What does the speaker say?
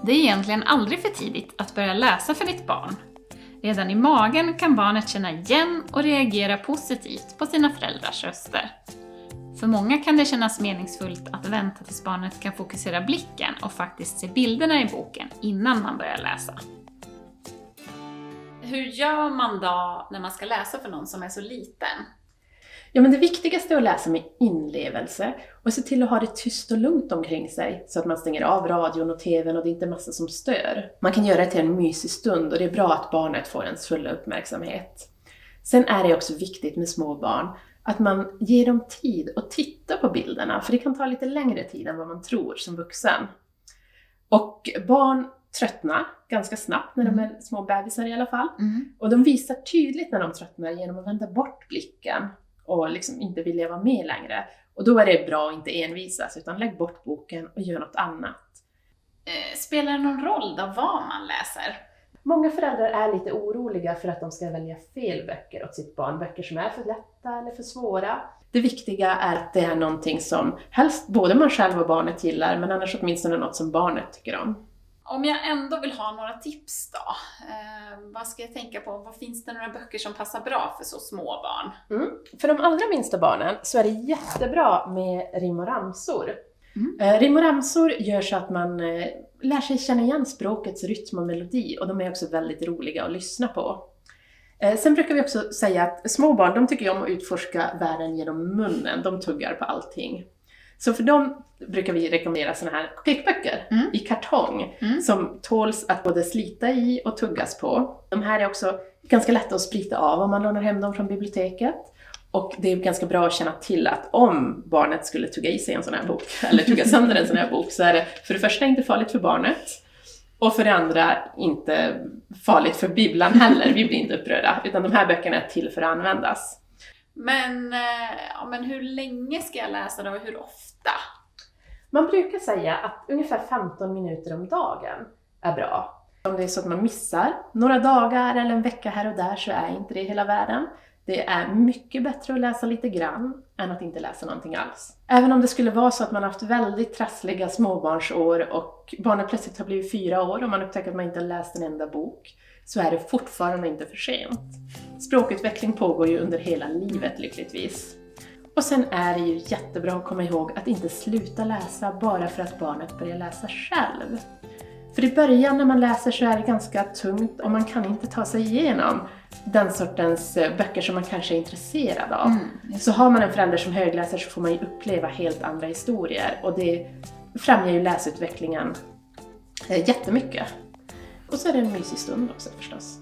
Det är egentligen aldrig för tidigt att börja läsa för ditt barn. Redan i magen kan barnet känna igen och reagera positivt på sina föräldrars röster. För många kan det kännas meningsfullt att vänta tills barnet kan fokusera blicken och faktiskt se bilderna i boken innan man börjar läsa. Hur gör man då när man ska läsa för någon som är så liten? Ja, men det viktigaste är att läsa med inlevelse och se till att ha det tyst och lugnt omkring sig så att man stänger av radion och tvn och det är inte massa som stör. Man kan göra det till en mysig stund och det är bra att barnet får ens fulla uppmärksamhet. Sen är det också viktigt med små barn att man ger dem tid att titta på bilderna, för det kan ta lite längre tid än vad man tror som vuxen. Och barn tröttnar ganska snabbt när de är små bebisar i alla fall. Och de visar tydligt när de tröttnar genom att vända bort blicken och liksom inte vill leva med längre. Och då är det bra att inte envisas, utan lägg bort boken och gör något annat. Spelar det någon roll då vad man läser? Många föräldrar är lite oroliga för att de ska välja fel böcker åt sitt barn. Böcker som är för lätta eller för svåra. Det viktiga är att det är någonting som helst både man själv och barnet gillar, men annars åtminstone något som barnet tycker om. Om jag ändå vill ha några tips då, vad ska jag tänka på? Vad finns det några böcker som passar bra för så små barn? För de allra minsta barnen så är det jättebra med rim och ramsor. Rim och ramsor gör så att man lär sig känna igen språkets rytm och melodi, och de är också väldigt roliga att lyssna på. Sen brukar vi också säga att små barn, de tycker om att utforska världen genom munnen. De tuggar på allting. Så för dem brukar vi rekommendera såna här pekböcker i kartong som tåls att både slita i och tuggas på. De här är också ganska lätta att sprita av om man lånar hem dem från biblioteket. Och det är ganska bra att känna till att om barnet skulle tugga i sig en sån här bok eller tugga sönder en sån här bok, så är det för det första inte farligt för barnet. Och för det andra inte farligt för bibblan heller. Vi blir inte upprörda, utan de här böckerna är till för att användas. Men hur länge ska jag läsa då och hur ofta? Man brukar säga att ungefär 15 minuter om dagen är bra. Om det är så att man missar några dagar eller en vecka här och där så är inte det hela världen. Det är mycket bättre att läsa lite grann än att inte läsa någonting alls. Även om det skulle vara så att man har haft väldigt trassliga småbarnsår och barnet plötsligt har blivit 4 år och man upptäcker att man inte har läst en enda bok, så är det fortfarande inte för sent. Språkutveckling pågår ju under hela livet lyckligtvis. Och sen är det ju jättebra att komma ihåg att inte sluta läsa bara för att barnet börjar läsa själv. För i början när man läser så är det ganska tungt och man kan inte ta sig igenom den sortens böcker som man kanske är intresserad av. Så har man en förälder som högläser så får man ju uppleva helt andra historier, och det främjar ju läsutvecklingen jättemycket. Och så är det en mysig stund också förstås.